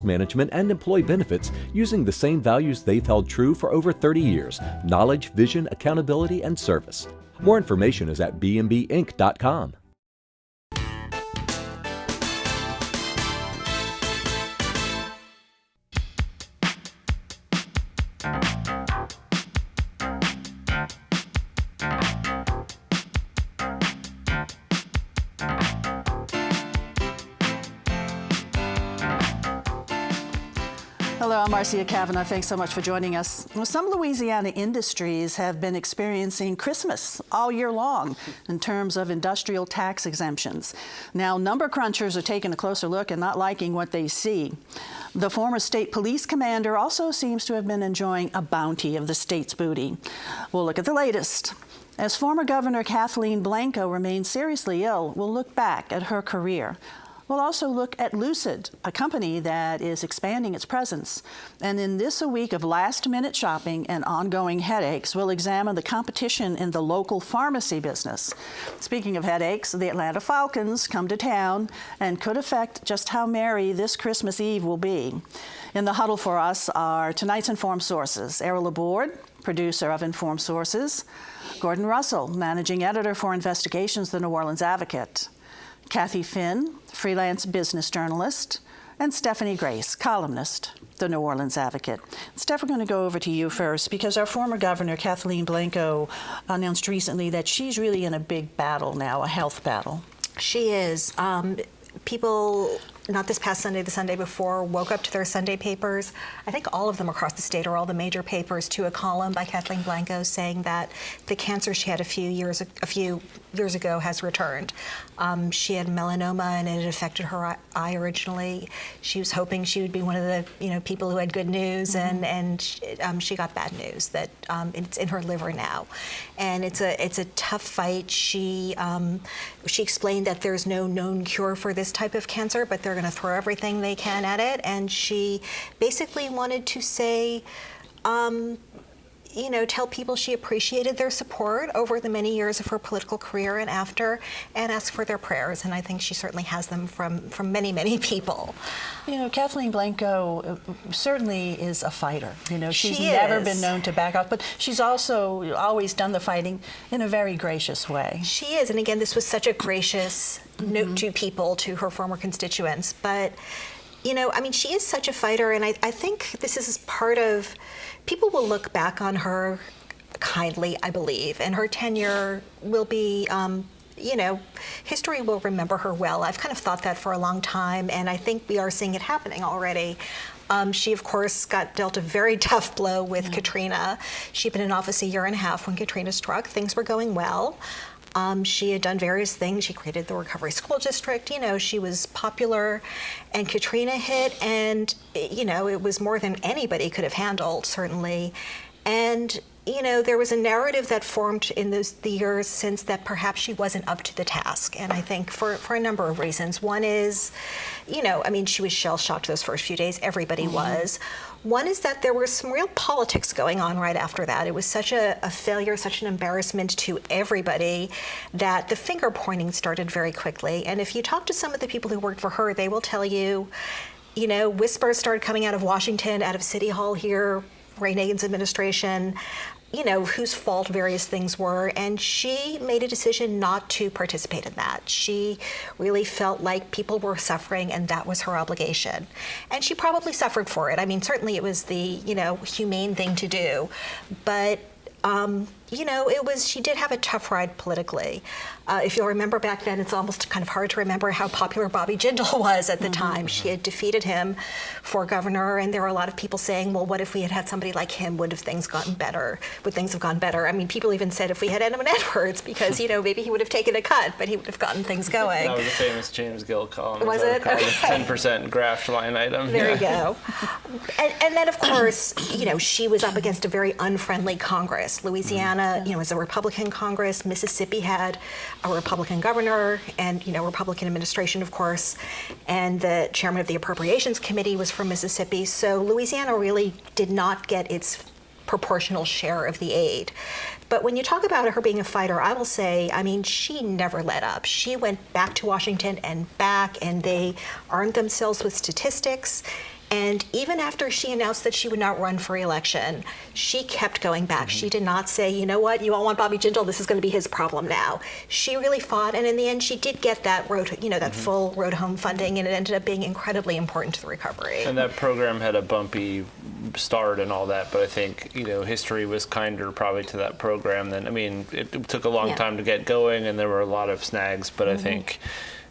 management, and employee benefits using the same values they've held true for over 30 years: knowledge, vision, accountability, and service. More information is at bmbinc.com. Hello, I'm Marcia Cavanaugh. Thanks so much for joining us. Well, some Louisiana industries have been experiencing Christmas all year long in terms of industrial tax exemptions. Now, number crunchers are taking a closer look and not liking what they see. The former state police commander also seems to have been enjoying a bounty of the state's booty. We'll look at the latest. As former Governor Kathleen Blanco remains seriously ill, we'll look back at her career. We'll also look at Lucid, a company that is expanding its presence. And in this a week of last-minute shopping and ongoing headaches, we'll examine the competition in the local pharmacy business. Speaking of headaches, the Atlanta Falcons come to town and could affect just how merry this Christmas Eve will be. In the huddle for us are tonight's Informed Sources: Errol Laborde, producer of Informed Sources; Gordon Russell, managing editor for Investigations, The New Orleans Advocate; Kathy Finn, freelance business journalist; and Stephanie Grace, columnist, The New Orleans Advocate. Steph, we're going to go over to you first because our former governor, Kathleen Blanco, announced recently that she's really in a big battle now, a health battle. She is. People, not this past Sunday, the Sunday before, woke up to their Sunday papers. I think all of them across the state, or all the major papers, to a column by Kathleen Blanco saying that the cancer she had a few years ago has returned. She had melanoma and it had affected her eye originally. She was hoping she would be one of the people who had good news, and she got bad news that it's in her liver now, and it's a tough fight. She explained that there's no known cure for this type of cancer, but they're going to throw everything they can at it, and she basically wanted to say, tell people she appreciated their support over the many years of her political career and after, and ask for their prayers. And I think she certainly has them from many, many people. Kathleen Blanco certainly is a fighter. She's she never is. been known to back off, but she's also always done the fighting in a very gracious way. She is, and again, this was such a gracious note to people, to her former constituents. But, she is such a fighter, and I think this is part of, people will look back on her kindly, I believe, and her tenure will be, history will remember her well. I've kind of thought that for a long time, and I think we are seeing it happening already. She, of course, got dealt a very tough blow with Katrina. She'd been in office a year and a half when Katrina struck. Things were going well. She had done various things. She created the Recovery School District. She was popular, and Katrina hit, and it was more than anybody could have handled, certainly. And there was a narrative that formed in the years since that perhaps she wasn't up to the task. And I think for a number of reasons. One is, she was shell-shocked those first few days. Everybody was. One is that there was some real politics going on right after that. It was such a failure, such an embarrassment to everybody, that the finger pointing started very quickly. And if you talk to some of the people who worked for her, they will tell you, whispers started coming out of Washington, out of City Hall here, Ray Nagin's administration, whose fault various things were, and she made a decision not to participate in that. She really felt like people were suffering, and that was her obligation. And she probably suffered for it. Certainly it was the, humane thing to do, but she did have a tough ride politically. If you'll remember back then, it's almost kind of hard to remember how popular Bobby Jindal was at the time. She had defeated him for governor, and there were a lot of people saying, well, what if we had had somebody like him? Would things have gone better? People even said if we had Edmund Edwards, because, maybe he would have taken a cut, but he would have gotten things going. That was a famous James Gill column. Was it? Called 10% graft line item. There you go. And then, of course, she was up against a very unfriendly Congress. Louisiana, was a Republican Congress. Mississippi had a Republican governor and, Republican administration, of course. And the chairman of the Appropriations Committee was from Mississippi. So Louisiana really did not get its proportional share of the aid. But when you talk about her being a fighter, I will say, she never let up. She went back to Washington and back, and they armed themselves with statistics. And even after she announced that she would not run for re-election, she kept going back. She did not say, you know what, you all want Bobby Jindal, this is going to be his problem now. She really fought, and in the end, she did get that road, that full road home funding, and it ended up being incredibly important to the recovery. And that program had a bumpy start and all that, but I think, history was kinder probably to that program than, it took a long time to get going, and there were a lot of snags, but I think...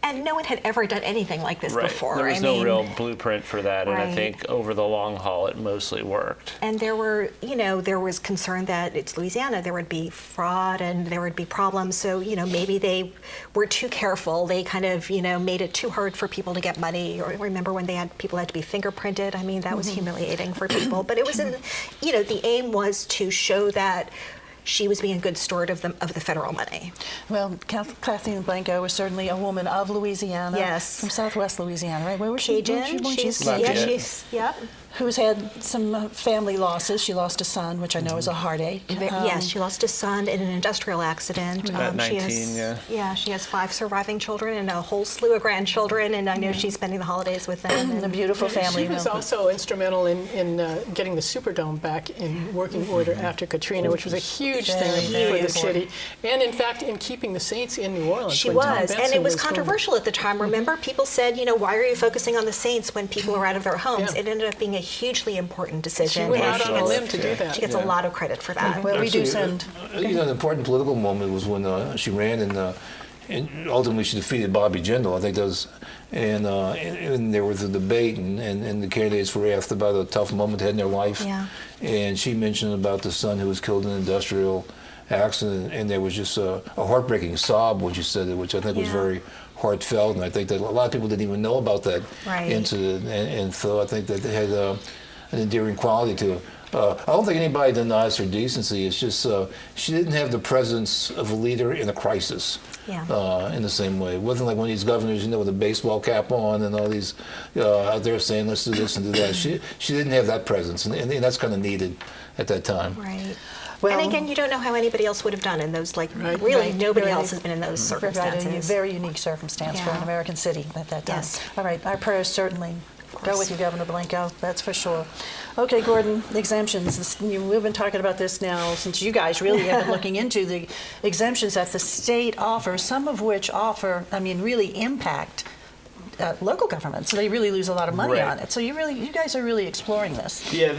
And no one had ever done anything like this Right. before. There was no real blueprint for that, and I Right. think over the long haul, it mostly worked. And there were, there was concern that it's Louisiana, there would be fraud and there would be problems. So, maybe they were too careful. They kind of, made it too hard for people to get money. Or remember when people had to be fingerprinted? That was humiliating for people. But it was the aim was to show that she was being a good steward of the federal money. Well, Kathleen Blanco was certainly a woman of Louisiana. Yes. From Southwest Louisiana, right? Where was she? Cajun. She's Yep. Who's had some family losses. She lost a son, which I know is a heartache. Yes, she lost a son in an industrial accident. About 19, she has 5 surviving children and a whole slew of grandchildren, and I know she's spending the holidays with them. And a beautiful family. She was also instrumental in getting the Superdome back in working order after Katrina, which was a huge thing for the city. And in fact, in keeping the Saints in New Orleans. She when Tom was, and Benson it was going. controversial at the time. Remember, people said, why are you focusing on the Saints when people are out of their homes? Yeah. It ended up being a hugely important decision. She went and out on a limb to do that. She gets a lot of credit for that. Well, we do send. An important political moment was when she ran and ultimately she defeated Bobby Jindal. I think that was, and there was a debate, and the candidates were asked about a tough moment they had in their life. Yeah. And she mentioned about the son who was killed in an industrial accident, and there was just a heartbreaking sob when she said it, which I think was very heartfelt, and I think that a lot of people didn't even know about that incident, and so I think that it had an endearing quality to it. I don't think anybody denies her decency. It's just she didn't have the presence of a leader in a crisis in the same way. It wasn't like one of these governors, with a baseball cap on and all these out there saying, let's do this and do that. She didn't have that presence, and that's kind of needed at that time. Right. Well, and again, you don't know how anybody else would have done in those, really nobody else has been in those circumstances. Right, a very unique circumstance for an American city at that time. Yes. All right, our prayers certainly go with you, Governor Blanco, that's for sure. Okay, Gordon, exemptions. We've been talking about this now since you guys really have been looking into the exemptions that the state offers, some of which really impact local governments, so they really lose a lot of money on it. So you guys are really exploring this. Yeah,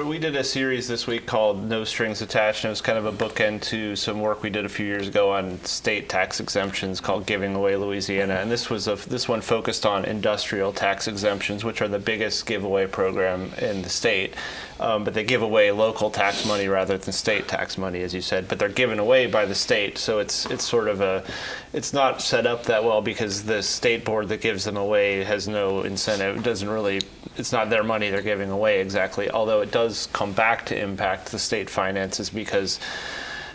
we did a series this week called No Strings Attached, and it was kind of a bookend to some work we did a few years ago on state tax exemptions called Giving Away Louisiana. And this one focused on industrial tax exemptions, which are the biggest giveaway program in the state. But they give away local tax money rather than state tax money, as you said. But they're given away by the state, so it's sort of it's not set up that well because the state board that gives them away has no incentive. It's not their money they're giving away exactly. Although it does come back to impact the state finances because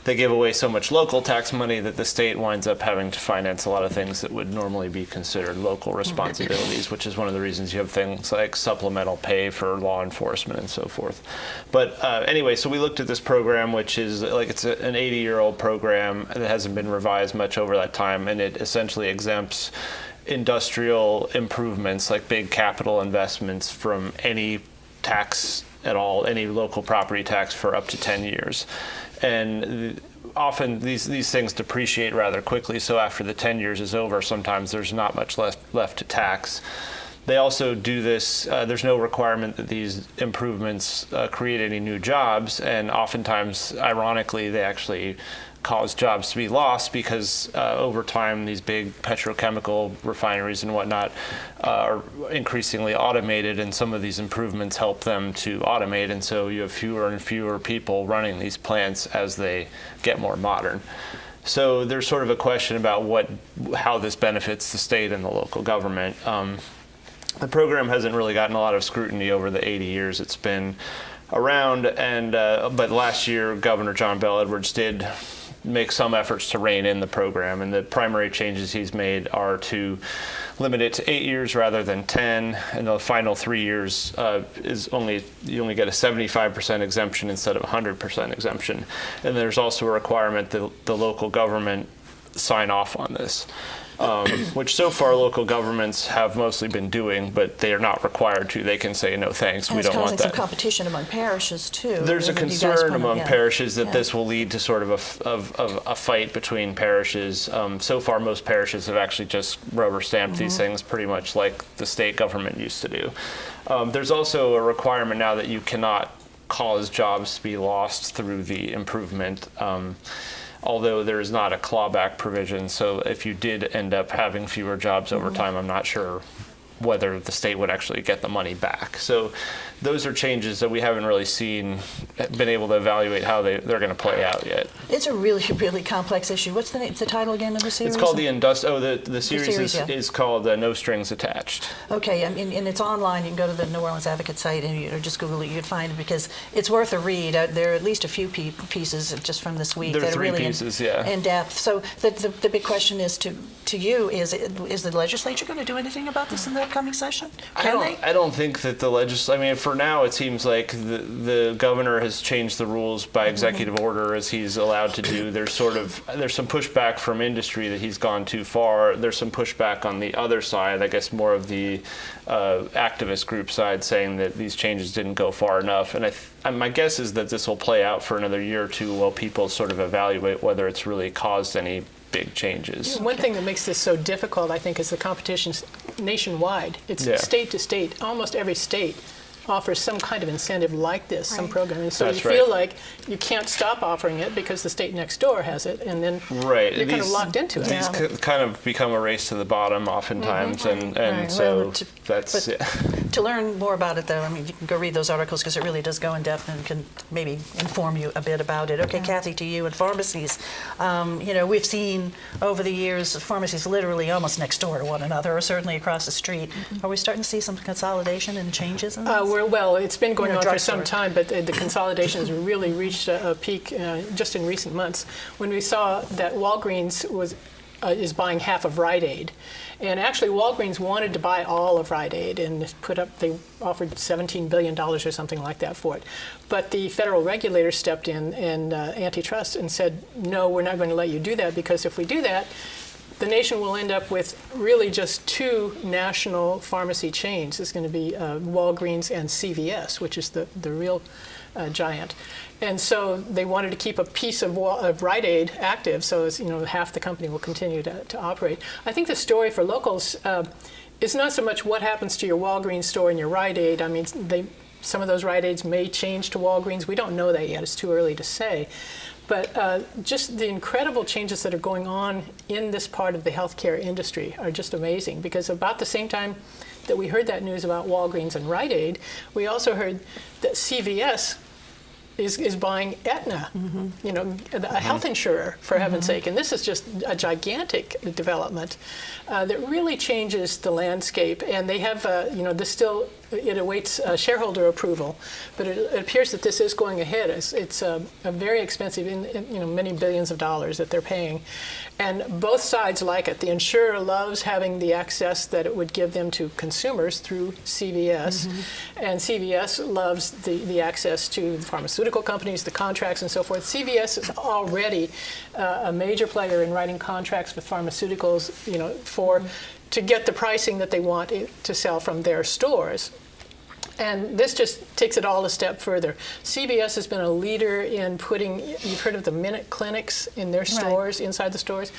they give away so much local tax money that the state winds up having to finance a lot of things that would normally be considered local responsibilities, which is one of the reasons you have things like supplemental pay for law enforcement and so forth. But anyway, so we looked at this program, which is it's an 80-year-old program that hasn't been revised much over that time, and it essentially exempts industrial improvements like big capital investments from any tax at all, any local property tax for up to 10 years. And often these things depreciate rather quickly, so after the 10 years is over, sometimes there's not much left to tax. They also do this, there's no requirement that these improvements create any new jobs, and oftentimes, ironically, they actually cause jobs to be lost because over time these big petrochemical refineries and whatnot are increasingly automated, and some of these improvements help them to automate, and so you have fewer and fewer people running these plants as they get more modern. So there's sort of a question about how this benefits the state and the local government. The program hasn't really gotten a lot of scrutiny over the 80 years it's been around, but last year Governor John Bel Edwards did make some efforts to rein in the program, and the primary changes he's made are to limit it to 8 years rather than 10, and the final 3 years you only get a 75% exemption instead of 100% exemption. And there's also a requirement that the local government sign off on this. which so far local governments have mostly been doing, but they are not required to. They can say, no thanks, we don't want And it's causing that. some competition among parishes, too. There's a that you guys concern wanna- among yeah. parishes that Yeah. this will lead to sort of a fight between parishes. So far, most parishes have actually just rubber stamped these things pretty much like the state government used to do. There's also a requirement now that you cannot cause jobs to be lost through the improvement. Although there is not a clawback provision, so if you did end up having fewer jobs over time, I'm not sure whether the state would actually get the money back. So those are changes that we haven't really been able to evaluate how they're going to play out yet. It's a really, really complex issue. What's the title again of the series? It's called the series yeah. is called No Strings Attached. Okay, and it's online. You can go to the New Orleans Advocate site and just Google it. You can find it because it's worth a read. There are at least a few pieces just from this week There are that are 3 really pieces, yeah. in depth. So the big question is to you, is the legislature going to do anything about this in the upcoming session? Can they? I don't think that the I mean, for now, it seems like the governor has changed the rules by executive order as he's allowed to do. There's some pushback from industry that he's gone too far. There's some pushback on the other side, I guess more of the activist group side, saying that these changes didn't go far enough. And my guess is that this will play out for another year or two while people sort of evaluate whether it's really caused any big changes. One thing that makes this so difficult, I think, is the competition's nationwide. It's state to state. Almost every state offers some kind of incentive like this, some program. And so That's you feel like you can't stop offering it because the state next door has it, and then you're kind of locked into it. These kind of become a race to the bottom oftentimes, and Right. so Well, that's it. To learn more about it, though, I mean, you can go read those articles because it really does go in depth and can maybe inform you a bit about it. Okay, Kathy, to you and pharmacies. We've seen over the years pharmacies literally almost next door to one another, or certainly across the street. Are we starting to see some consolidation and changes in this? Well, it's been going on for drugstore. some time, but the consolidation has really reached a peak just in recent months when we saw that Walgreens is buying half of Rite Aid. And actually, Walgreens wanted to buy all of Rite Aid and they offered $17 billion or something like that for it. But the federal regulator stepped in and antitrust and said, no, we're not going to let you do that, because if we do that, the nation will end up with really just 2 national pharmacy chains. It's going to be Walgreens and CVS, which is the real giant. And so they wanted to keep a piece of Rite Aid active, so as half the company will continue to operate. I think the story for locals is not so much what happens to your Walgreens store and your Rite Aid. I mean, some of those Rite Aids may change to Walgreens. We don't know that yet. It's too early to say. But just the incredible changes that are going on in this part of the healthcare industry are just amazing, because about the same time that we heard that news about Walgreens and Rite Aid, we also heard that CVS is buying Aetna, a health insurer, for heaven's sake. And this is just a gigantic development that really changes the landscape. And they have, this still, it awaits shareholder approval, but it appears that this is going ahead. It's a very expensive, many billions of dollars that they're paying. And both sides like it. The insurer loves having the access that it would give them to consumers through CVS, and CVS loves the access to the pharmaceutical companies, the contracts, and so forth. CVS is already a major player in writing contracts with pharmaceuticals, to get the pricing that they want to sell from their stores. And this just takes it all a step further. CVS has been a leader in putting, you've heard of the Minute Clinics in their stores, inside the stores.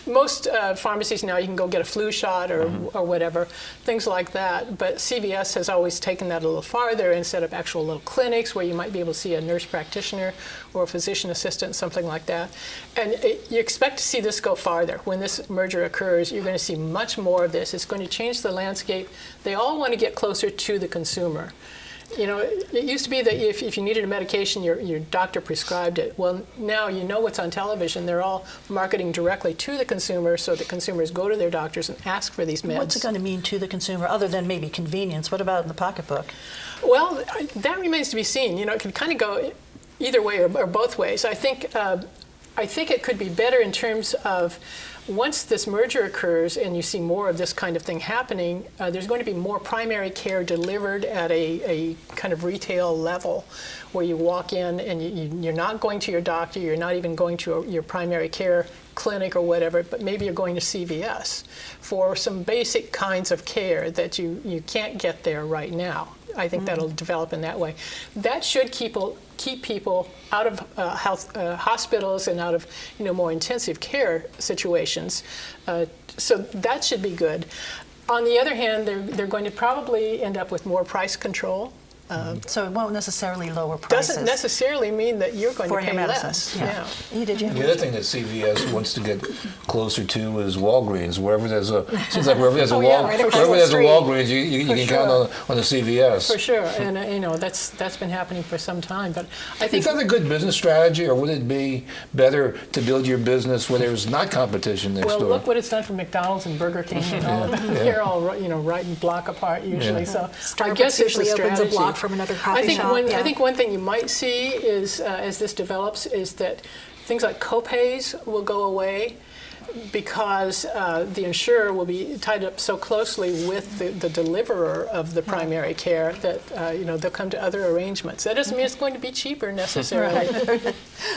Most pharmacies now, you can go get a flu shot or whatever, things like that. But CVS has always taken that a little farther and set up actual little clinics where you might be able to see a nurse practitioner or a physician assistant, something like that. And you expect to see this go farther. When this merger occurs, you're going to see much more of this. It's going to change the landscape. They all want to get closer to the consumer. It used to be that if you needed a medication, your doctor prescribed it. Well, now what's on television. They're all marketing directly to the consumer so that consumers go to their doctors and ask for these meds. What's it going to mean to the consumer, other than maybe convenience? What about in the pocketbook? Well, that remains to be seen. It can kind of go either way or both ways. I think I think it could be better in terms of once this merger occurs and you see more of this kind of thing happening, there's going to be more primary care delivered at a kind of retail level where you walk in and you're not going to your doctor, you're not even going to your primary care clinic or whatever, but maybe you're going to CVS for some basic kinds of care that you can't get there right now. I think that'll develop in that way. That should keep people out of hospitals and out of more intensive care situations. So that should be good. On the other hand, they're going to probably end up with more price control. So it won't necessarily lower prices. Doesn't necessarily mean that you're going for to pay medicine. less. Yeah. Did you? The other thing that CVS wants to get closer to is Walgreens. Wherever there's a Walgreens, you can count on the CVS. For sure, and that's been happening for some time. But I think is that a good business strategy, or would it be better to build your business where there's not competition next door? Well, look what it's done for McDonald's and Burger King and all of them. They're all right and block apart usually. So I guess it's a usually opens a strategy. block from another coffee shop. I think one thing you might see is, as this develops, is that things like co-pays will go away because the insurer will be tied up so closely with the deliverer of the primary care that they'll come to other arrangements. That doesn't mean it's going to be cheaper necessarily.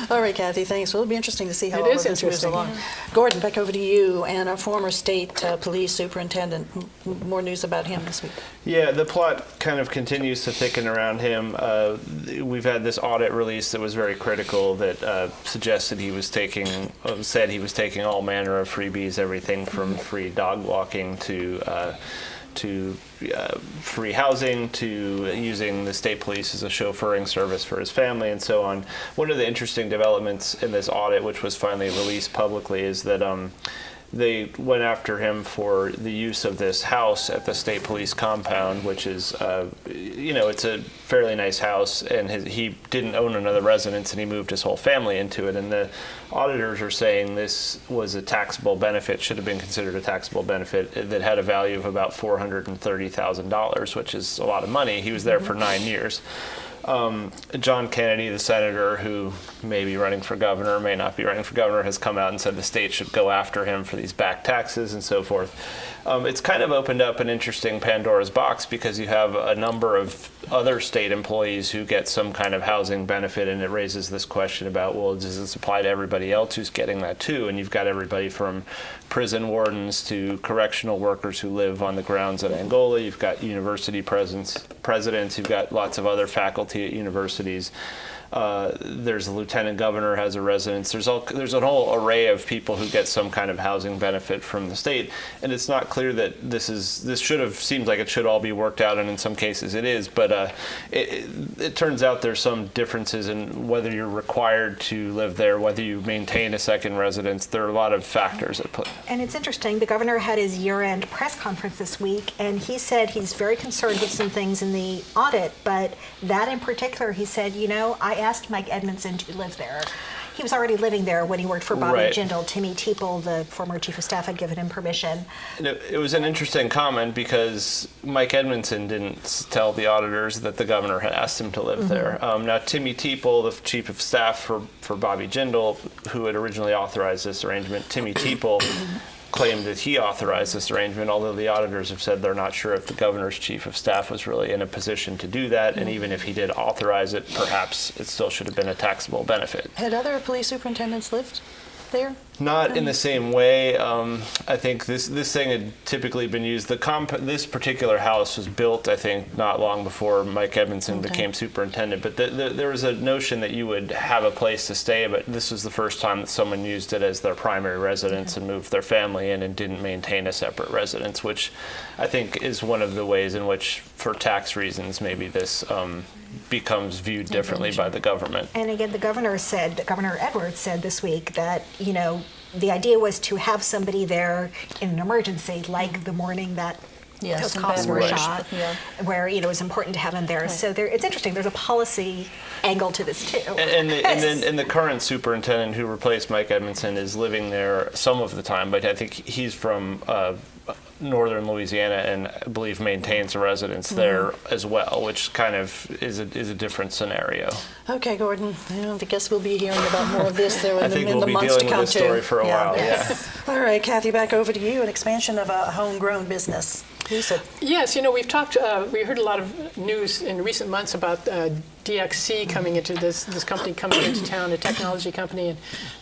All right, Kathy, thanks. Well, it'll be interesting to see how It all is of this moves interesting. along. Gordon, back over to you, and our former state police superintendent. More news about him this week. Yeah, the plot kind of continues to thicken around him. We've had this audit release that was very critical that suggested said he was taking all manner of freebies, everything from free dog walking to free housing, to using the state police as a chauffeuring service for his family, and so on. One of the interesting developments in this audit, which was finally released publicly, is that they went after him for the use of this house at the state police compound, which is, it's a fairly nice house, and he didn't own another residence, and he moved his whole family into it. And the auditors are saying this was a taxable benefit, should have been considered a taxable benefit, that had a value of about $430,000, which is a lot of money. He was there for 9 years. John Kennedy, the senator who may be running for governor, may not be running for governor, has come out and said the state should go after him for these back taxes and so forth. It's kind of opened up an interesting Pandora's box because you have a number of other state employees who get some kind of housing benefit, and it raises this question about, well, does this apply to everybody else who's getting that too? And you've got everybody from prison wardens to correctional workers who live on the grounds at Angola. You've got university presidents. You've got lots of other faculty at universities. There's a lieutenant governor has a residence. There's a whole array of people who get some kind of housing benefit from the state, and it's not clear that this seems like it should all be worked out, and in some cases it is. But it turns out there's some differences in whether you're required to live there, whether you maintain a second residence. There are a lot of factors at play. And it's interesting. The governor had his year-end press conference this week, and he said he's very concerned with some things in the audit, but that in particular, he said, I asked Mike Edmondson to live there. He was already living there when he worked for Bobby Jindal. Timmy Teeple, the former chief of staff, had given him permission. It was an interesting comment because Mike Edmondson didn't tell the auditors that the governor had asked him to live there. Now, Timmy Teeple, the chief of staff for Bobby Jindal, who had originally authorized this arrangement, Timmy Teeple claimed that he authorized this arrangement, although the auditors have said they're not sure if the governor's chief of staff was really in a position to do that, and even if he did authorize it, perhaps it still should have been a taxable benefit. Had other police superintendents lived there? Not in the same way. I think this thing had typically been used. This particular house was built, I think, not long before Mike Edmondson became superintendent. But there was a notion that you would have a place to stay, but this was the first time that someone used it as their primary residence and moved their family in and didn't maintain a separate residence, which I think is one of the ways in which, for tax reasons, maybe this becomes viewed differently by the government. And again, Governor Edwards said this week that, the idea was to have somebody there in an emergency, like the morning that Yes, those in costs Baton were Rouge. shot, Yeah. where it was important to have them there. So it's interesting. There's a policy angle to this too. And the current superintendent who replaced Mike Edmondson is living there some of the time, but I think he's from northern Louisiana and I believe maintains a residence there as well, which kind of is a different scenario. Okay, Gordon. I guess we'll be hearing about more of this there I in think the we'll be months to dealing come with too. this story for a while. Yes. All right, Kathy, back over to you. An expansion of a homegrown business. Lucid. Yes, we've talked, we heard a lot of news in recent months about DXC coming into this company coming into town, a technology company, and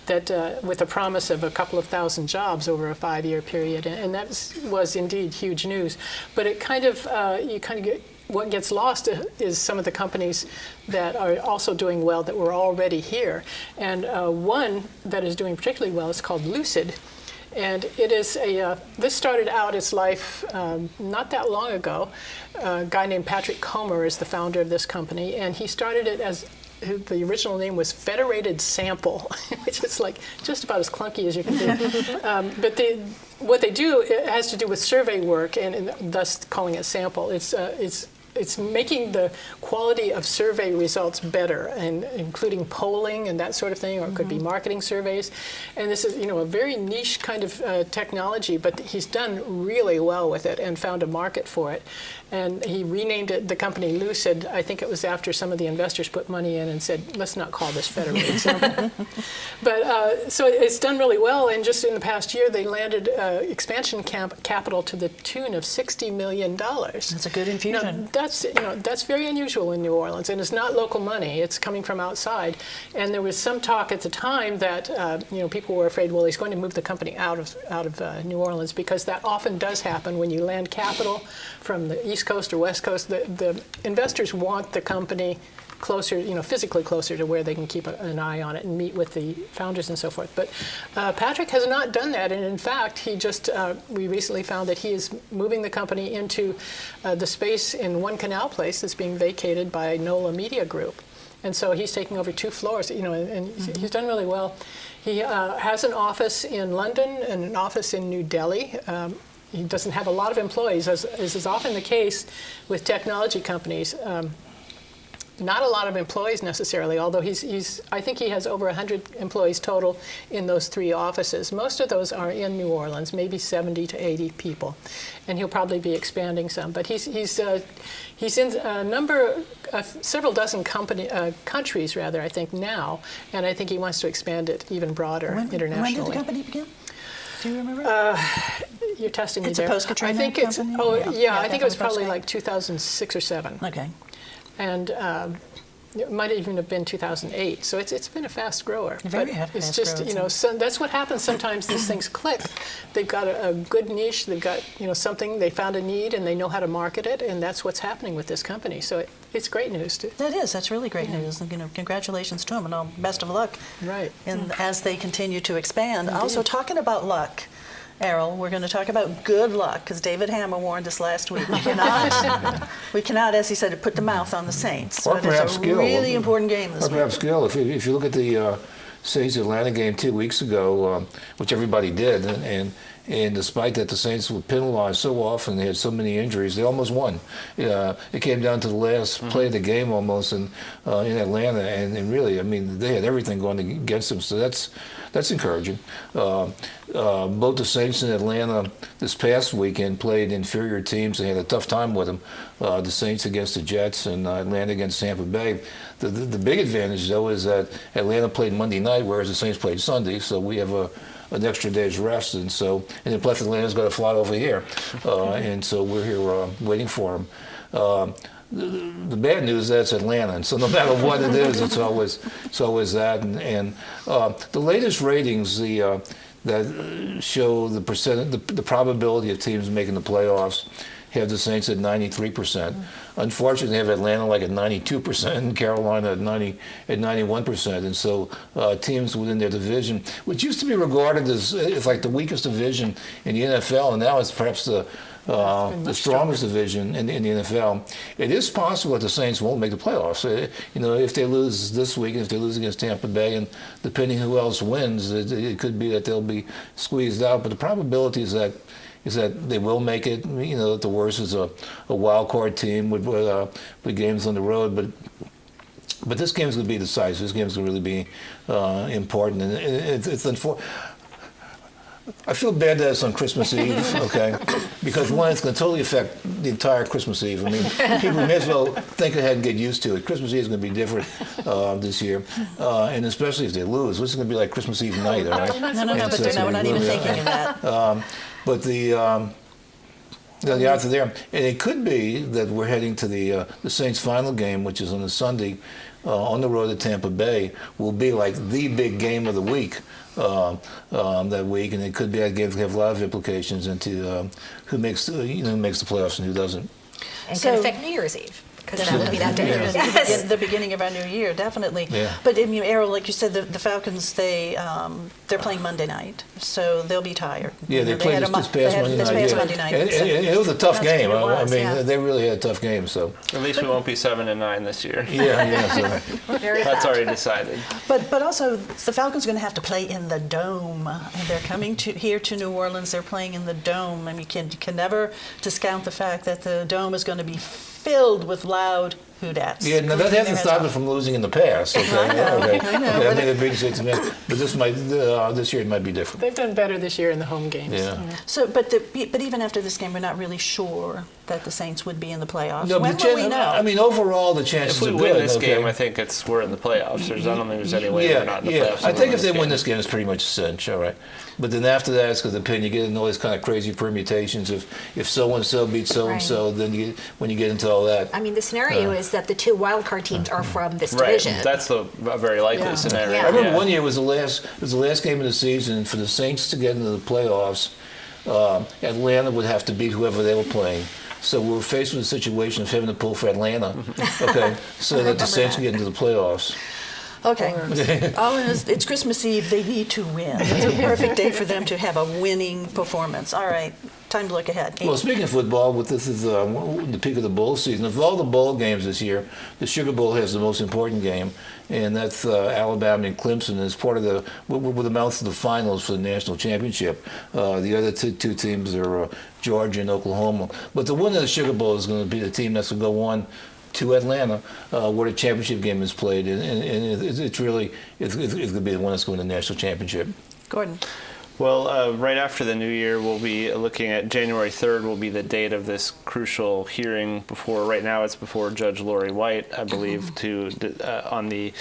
that with a promise of a couple of thousand jobs over a 5-year period, and that was indeed huge news. But it kind of, what gets lost is some of the companies that are also doing well that were already here. And one that is doing particularly well is called Lucid. And it is this started out its life not that long ago. A guy named Patrick Comer is the founder of this company, and he started it as, the original name was Federated Sample, which is like just about as clunky as you can do. But what they do, it has to do with survey work, and thus calling it sample. It's making the quality of survey results better, and including polling and that sort of thing, or it could be marketing surveys. And this is, a very niche kind of technology, but he's done really well with it and found a market for it. And he renamed the company Lucid. I think it was after some of the investors put money in and said, let's not call this Federated Sample. But so it's done really well, and just in the past year, they landed expansion capital to the tune of $60 million. That's a good infusion. Now, that's very unusual in New Orleans, and it's not local money. It's coming from outside. And there was some talk at the time that people were afraid, well, he's going to move the company out of New Orleans, because that often does happen when you land capital from the East Coast or West Coast. The investors want the company closer, physically closer to where they can keep an eye on it and meet with the founders and so forth. But Patrick has not done that, and in fact, we recently found that he is moving the company into the space in One Canal Place that's being vacated by NOLA Media Group. And so he's taking over 2 floors, and he's done really well. He has an office in London and an office in New Delhi. He doesn't have a lot of employees, as is often the case with technology companies. Not a lot of employees necessarily, although I think he has over 100 employees total in those 3 offices. Most of those are in New Orleans, maybe 70 to 80 people, and he'll probably be expanding some. But he's in several dozen countries, rather, I think now, and I think he wants to expand it even broader internationally. When did the company begin? Do you remember? You're testing me It's there. a post-Katrina I think it's. company? Oh yeah, I think it was definitely probably like 2006 or 7. Okay. And it might even have been 2008. So it's been a fast grower. Very but it's fast just grower, that's what happens sometimes. These things click. They've got a good niche. They've got something. They found a need and they know how to market it. And that's what's happening with this company. So it's great news too. That is. That's really great news. And, congratulations to them, and all best of luck. Right. And as they continue to expand. Indeed. Also, talking about luck, Errol, we're going to talk about good luck, because David Hammer warned us last week. We cannot, as he said, put the mouth on the Saints. Or perhaps it's a skill. really important game this Or week. perhaps skill. If you look at the Saints Atlanta game 2 weeks ago, which everybody did, and despite that the Saints were penalized so often, they had so many injuries, they almost won. It came down to the last play of the game almost in Atlanta, and really, they had everything going against them. So that's encouraging. Both the Saints and Atlanta this past weekend played inferior teams. They had a tough time with them. The Saints against the Jets and Atlanta against Tampa Bay. The big advantage, though, is that Atlanta played Monday night, whereas the Saints played Sunday. So we have an extra day's rest, and then plus Atlanta's got to fly over here, and so we're here waiting for them. The bad news, that's Atlanta, and so no matter what it is, it's always that. And the latest ratings, that show the probability of teams making the playoffs, have the Saints at 93%. Unfortunately, they have Atlanta like at 92% and Carolina at 91%. And so teams within their division, which used to be regarded as like the weakest division in the NFL, and now it's perhaps the strongest division in the NFL. It is possible that the Saints won't make the playoffs. If they lose this week, if they lose against Tampa Bay, and depending who else wins, it could be that they'll be squeezed out. But the probability is that is that they will make it. You know, the worst is a wild card team with games on the road, but this game's going to be decisive. This game's going to really be important, and it's unfortunate. I feel bad that it's on Christmas Eve, okay? Because one, it's going to totally affect the entire Christmas Eve. I mean, people may as well think ahead and get used to it. Christmas Eve is going to be different this year, and especially if they lose, which is going to be like Christmas Eve night, all right? No, we're not even thinking of that. But the odds are there, and it could be that we're heading to the Saints' final game, which is on a Sunday, on the road to Tampa Bay, will be like the big game of the week. That week, and it could be have a lot of implications into who makes the playoffs and who doesn't. And could affect New Year's Eve, because that would be that day. Yeah. Yes. The beginning of our new year, definitely. Yeah. But I mean, Errol, like you said, the Falcons, they're playing Monday night, so they'll be tired. Yeah, they played this past Monday night. This past Monday night. And it was a tough game. I mean, yeah. they really had a tough game. So At least we won't be 7-9 this year. yeah. So. That's already decided. But also, the Falcons are going to have to play in the Dome. And they're coming here to New Orleans. They're playing in the Dome. I mean, you can never discount the fact that the Dome is going to be filled with loud hoodats. Yeah, no, that hasn't stopped them from losing in the past. Okay, I know. I made a big statement, but this year it might be different. They've done better this year in the home games. Yeah. You know. So, but even after this game, we're not really sure that the Saints would be in the playoffs. No, When but will we know? I mean, overall, the chances If we are win good. this okay? game, I think we're in the playoffs. I don't think there's any way we're not in the playoffs. I think if they win this game, it's pretty much a cinch, all right. But then after that, it's going to depend. You get into all these kind of crazy permutations. If so and so beats so and so, then when you get into all that. I mean, the scenario is that the two wildcard teams are from this Right, division. that's a very likely scenario. Yeah. I remember one year was the last game of the season for the Saints to get into the playoffs. Atlanta would have to beat whoever they were playing. So we were faced with a situation of having to pull for Atlanta, okay, so that the Saints can get into the playoffs. Okay. It's Christmas Eve. They need to win. It's a perfect day for them to have a winning performance. All right. Time to look ahead. Well, speaking of football, this is the peak of the bowl season. Of all the bowl games this year, the Sugar Bowl has the most important game, and that's Alabama and Clemson as part of with the mouth of the finals for the national championship. The other two teams are Georgia and Oklahoma. But the winner of the Sugar Bowl is going to be the team that's going to go on to Atlanta, where the championship game is played, and it's going to be the one that's going to the national championship. Gordon. Well, right after the new year, we'll be looking at January 3rd will be the date of this crucial hearing right now it's before Judge Lori White, I believe, on the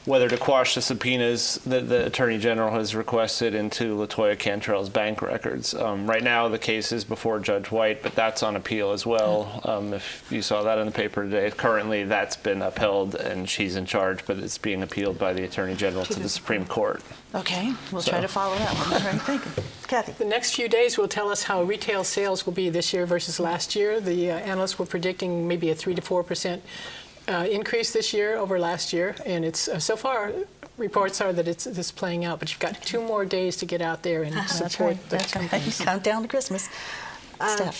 whether to quash the subpoenas that the Attorney General has requested into LaToya Cantrell's bank records. Right now, the case is before Judge White, but that's on appeal as well. If you saw that in the paper today, currently that's been upheld and she's in charge, but it's being appealed by the Attorney General to the Supreme Court. Okay, we'll try to follow that one. All right, thank you. Kathy. The next few days will tell us how retail sales will be this year versus last year. The analysts were predicting maybe a 3 to 4% increase this year over last year, and it's so far reports are that it's playing out. But you've got 2 more days to get out there and support the companies. Count down to Christmas.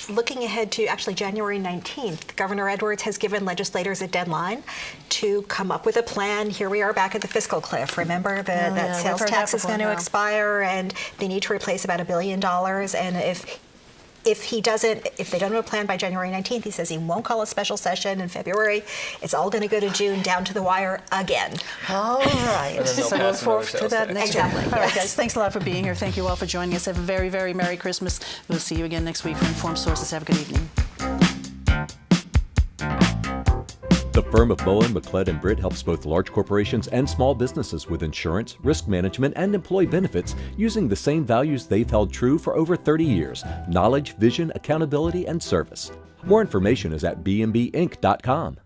Looking ahead to actually January 19th, Governor Edwards has given legislators a deadline to come up with a plan. Here we are back at the fiscal cliff. Remember that sales tax is going to expire, and they need to replace about $1 billion. And if they don't have a plan by January 19th, he says he won't call a special session in February. It's all going to go to June, down to the wire again. All right. So look forward to that next year. Exactly. All right, guys. Thanks a lot for being here. Thank you all for joining us. Have a very, very Merry Christmas. We'll see you again next week for Informed Sources. Have a good evening. The firm of Bowen, McLeod & Britt helps both large corporations and small businesses with insurance, risk management, and employee benefits using the same values they've held true for over 30 years: knowledge, vision, accountability, and service. More information is at bmbinc.com.